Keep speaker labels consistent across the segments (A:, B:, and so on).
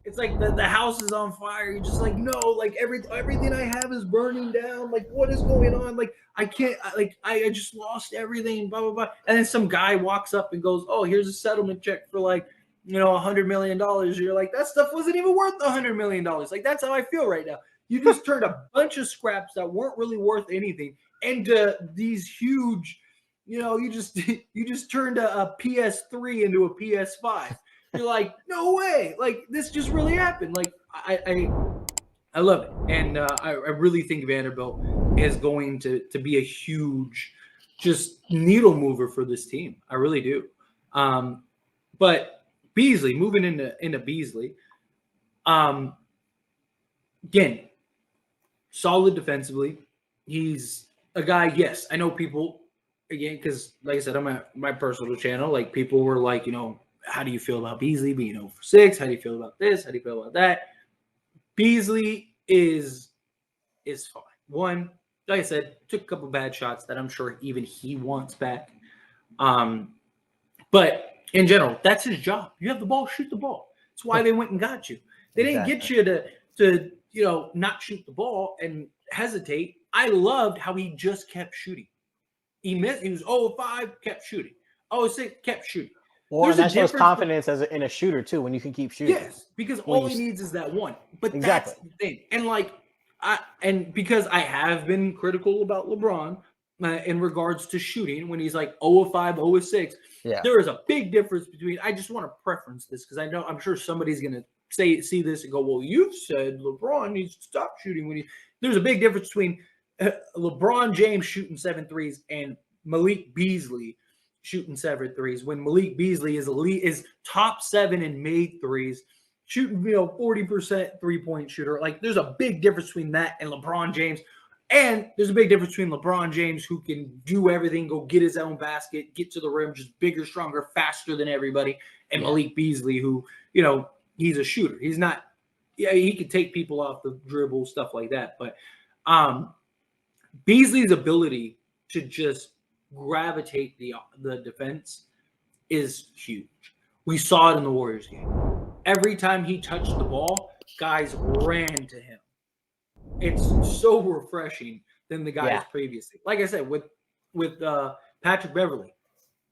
A: it's like the house is on fire. You're just like, no, like everything I have is burning down. Like, what is going on? Like, I can't. I just lost everything. Blah blah blah. And then some guy walks up and goes, "Oh, here's a settlement check for like, $100 million." You're like, that stuff wasn't even worth $100 million. Like, that's how I feel right now. You just turned a bunch of scraps that weren't really worth anything into these huge. You just turned a PS3 into a PS5. You're like, no way! Like, this just really happened. Like, I love it, and I really think Vanderbilt is going to be a huge, just needle mover for this team. I really do. But Beasley, moving into Beasley, again, solid defensively. He's a guy. Yes, I know people again because, like I said, I'm at my personal channel. Like, people were like, how do you feel about Beasley being 0 for 6? How do you feel about this? How do you feel about that? Beasley is fine. One, like I said, took a couple bad shots that I'm sure even he wants back. But in general, that's his job. You have the ball, shoot the ball. That's why they went and got you. They didn't get you to not shoot the ball and hesitate. I loved how he just kept shooting. He missed. He was 0-5, kept shooting. 0-6, kept shooting.
B: Well, that shows confidence in a shooter too when you can keep shooting.
A: Yes, because all he needs is that one. But that's the thing. And because I have been critical about LeBron in regards to shooting when he's like 0-5, 0-6.
B: Yeah.
A: There is a big difference between. I just want to preference this because I'm sure somebody's gonna see this and go, well, you've said LeBron needs to stop shooting when he. There's a big difference between LeBron James shooting 7 threes and Malik Beasley shooting 7 threes when Malik Beasley is top 7 in made threes, shooting 40% 3-point shooter. Like, there's a big difference between that and LeBron James, and there's a big difference between LeBron James, who can do everything, go get his own basket, get to the rim, just bigger, stronger, faster than everybody, and Malik Beasley, who he's a shooter. He's not. Yeah, he could take people off the dribble, stuff like that, but Beasley's ability to just gravitate the defense is huge. We saw it in the Warriors game. Every time he touched the ball, guys ran to him. It's so refreshing than the guys previously. Like I said, with Patrick Beverley,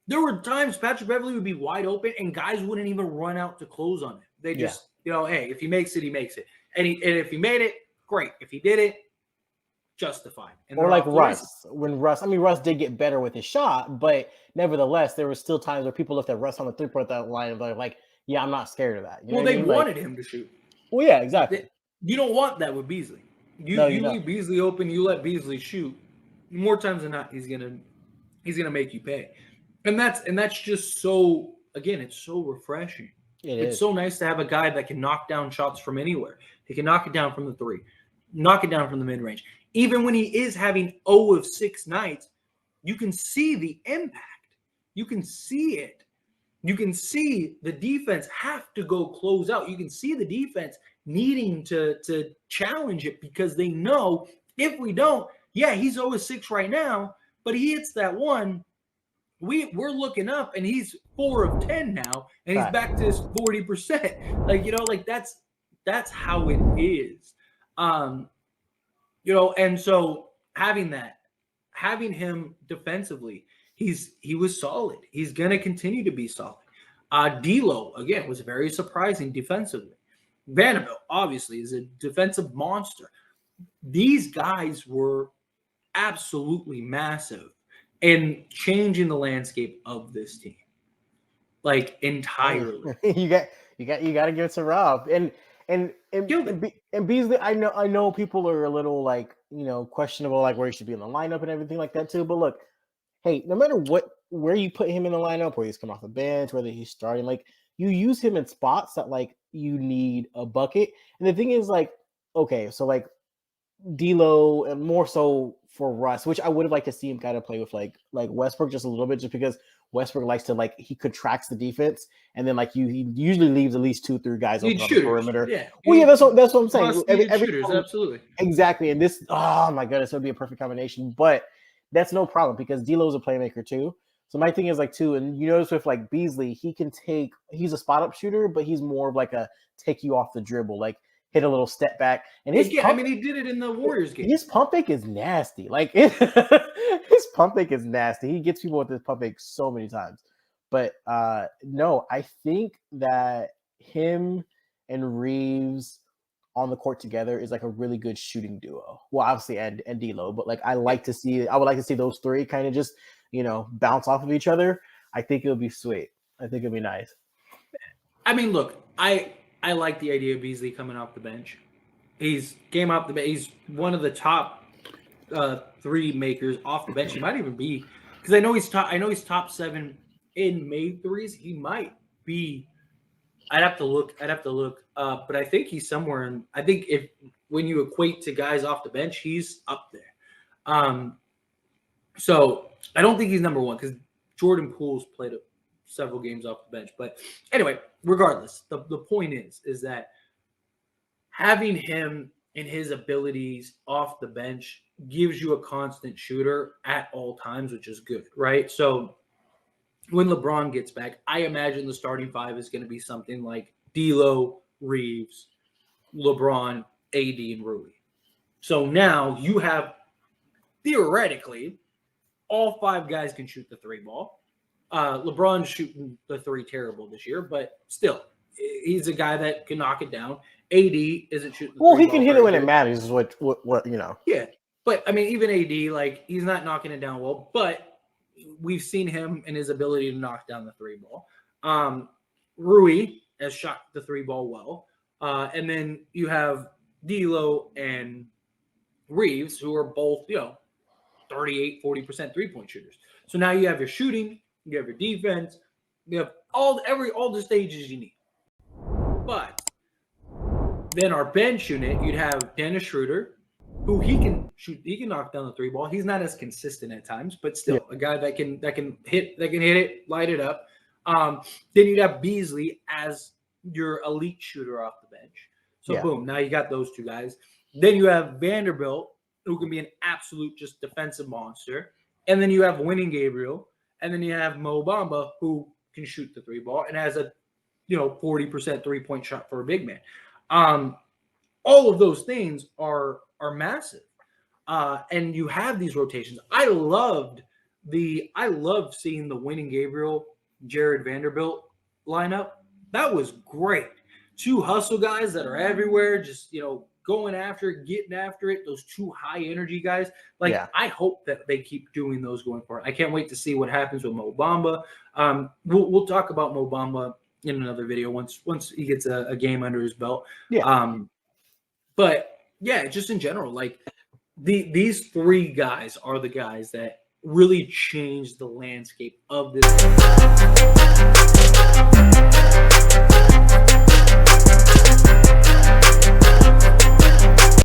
A: there were times Patrick Beverley would be wide open and guys wouldn't even run out to close on him. They just, hey, if he makes it, he makes it. And if he made it, great. If he did it, justified. And
B: or like Russ. Russ did get better with his shot, but nevertheless, there were still times where people looked at Russ on the 3-point line and they're like, yeah, I'm not scared of that.
A: They wanted him to shoot.
B: Well, yeah, exactly.
A: You don't want that with Beasley. You leave Beasley open, you let Beasley shoot. More times than not, he's gonna make you pay. And that's just so, again, it's so refreshing. It's so nice to have a guy that can knock down shots from anywhere. He can knock it down from the 3, knock it down from the mid-range. Even when he is having 0 of 6 nights, you can see the impact. You can see it. You can see the defense have to go close out. You can see the defense needing to challenge it because they know if we don't, he's 0 of 6 right now, but he hits that one. We're looking up and he's 4 of 10 now, and he's back to his 40%. That's how it is. And so having him defensively, he was solid. He's going to continue to be solid. D'Lo, again, was very surprising defensively. Vanderbilt, obviously, is a defensive monster. These guys were absolutely massive in changing the landscape of this team, like, entirely.
B: you got to give it to Rob and Beasley. I know people are a little questionable, like where he should be in the lineup and everything like that too. But look, hey, no matter where you put him in the lineup, whether he's coming off the bench, whether he's starting, you use him in spots that you need a bucket. And the thing is, okay, so D'Lo, and more so for Russ, which I would have liked to see him kind of play with like Westbrook just a little bit, just because Westbrook likes to he contracts the defense, and then he usually leaves at least 2-3 guys open on the perimeter. Yeah. Well, that's what I'm saying. Every
A: shooters, absolutely.
B: Exactly. And this, oh my goodness, it would be a perfect combination. But that's no problem because D'Lo's a playmaker too. So my thing is like too, and you notice with like Beasley, he's a spot up shooter, but he's more of like a take you off the dribble, like hit a little step back. And
A: he did it in the Warriors game.
B: His pump fake is nasty. Like his pump fake is nasty. He gets people with his pump fake so many times. But no, I think that him and Reeves on the court together is like a really good shooting duo. Well, obviously and D'Lo, but like I would like to see those three kind of just, bounce off of each other. I think it would be sweet. I think it'd be nice.
A: I mean, look, I like the idea of Beasley coming off the bench. He's one of the top three makers off the bench. He might even be, because I know he's top 7 in made threes. He might be. I'd have to look. But I think he's somewhere in. I think when you equate to guys off the bench, he's up there. So I don't think he's number one because Jordan Poole's played several games off the bench. But anyway, regardless, the point is that having him and his abilities off the bench gives you a constant shooter at all times, which is good, right? So when LeBron gets back, I imagine the starting five is going to be something like D'Lo, Reeves, LeBron, AD, and Rui. So now you have, theoretically, all 5 guys can shoot the 3 ball. LeBron's shooting the 3 terrible this year, but still, he's a guy that can knock it down. AD isn't shooting the 3
B: Well, he can
A: ball
B: hit it when
A: good.
B: it matters, is what.
A: Yeah, but I mean, even AD, like, he's not knocking it down well, but we've seen him and his ability to knock down the 3 ball. Rui has shot the 3 ball well. And then you have D'Lo and Reeves, who are both, 38, 40% 3-point shooters. So now you have your shooting, you have your defense, you have all the stages you need. But then our bench unit, you'd have Dennis Schroeder, who he can knock down the 3 ball. He's not as consistent at times, but still a guy that can hit it, light it up. Then you'd have Beasley as your elite shooter off the bench. So boom, now you got those 2 guys. Then you have Vanderbilt, who can be an absolute just defensive monster. And then you have Winning Gabriel, and then you have Mo Bamba, who can shoot the 3 ball and has a 40% 3-point shot for a big man. All of those things are massive. And you have these rotations. I loved seeing the Winning Gabriel, Jared Vanderbilt lineup. That was great. 2 hustle guys that are everywhere, just going after it, getting after it. Those 2 high energy guys. I hope that they keep doing those going forward. I can't wait to see what happens with Mo Bamba. We'll talk about Mo Bamba in another video once he gets a game under his belt. Yeah. But yeah, just in general, like these 3 guys are the guys that really changed the landscape of this.